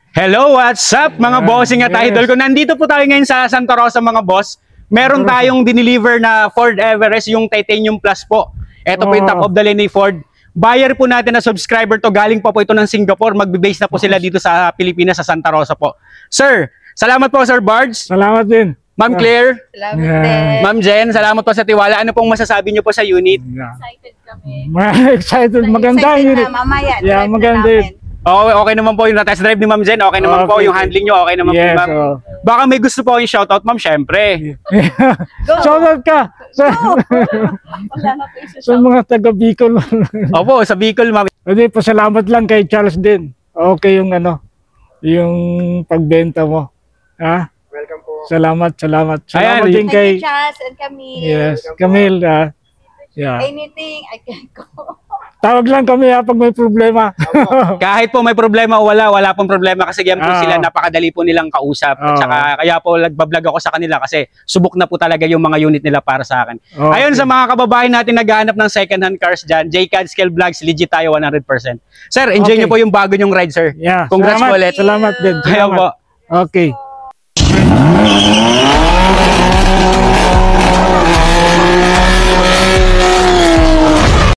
Hello, what's up mga bossing at idol ko? Nandito po tayo ngayon sa Santa Rosa mga boss. Meron tayong dineliver na Ford Everest, yung Titanium Plus po. Ito po yung top of the line ni Ford. Buyer po natin na subscriber to. Galing pa po ito ng Singapore. Magbe-base na po sila dito sa Pilipinas, sa Santa Rosa po. Sir, salamat po Sir Bards. Salamat din. Ma'am Claire. Salamat din. Ma'am Jen, salamat po sa tiwala. Ano pong masasabi niyo po sa unit? Excited kami. Excited. Maganda Excited yun. na mamaya. Yeah, drive na maganda yun. namin. Okay naman po yung test drive ni Ma'am Jen. Okay naman po yung handling nyo. Okay naman po Yes, ma'am. Baka may gusto po yung shoutout ma'am, syempre. Shoutout ka sa Wala na po sa mga taga Bicol. Opo, sa Bicol ma'am. Hindi, pasalamat lang kay Charles din. Okay yung yung pagbenta mo. Ha? Welcome po. Salamat. Salamat Ayan, din Thank kay you, Charles and Camille. Yes, Camille. Yeah. Anything, I can go. Tawag lang kami pag may problema. Kahit po may problema o wala pong problema kasi yan po sila, napakadali po nilang kausap. At saka kaya po nagbablog ako sa kanila kasi subok na po talaga yung mga unit nila para sa akin. Ayun sa mga kababayan natin naghahanap ng second hand cars dyan, JCAD Scale Vlogs, legit tayo 100%. Sir, enjoy nyo po yung bago nyong ride sir. Yeah. Congrats po ulit. Salamat din. Kaya po. Okay.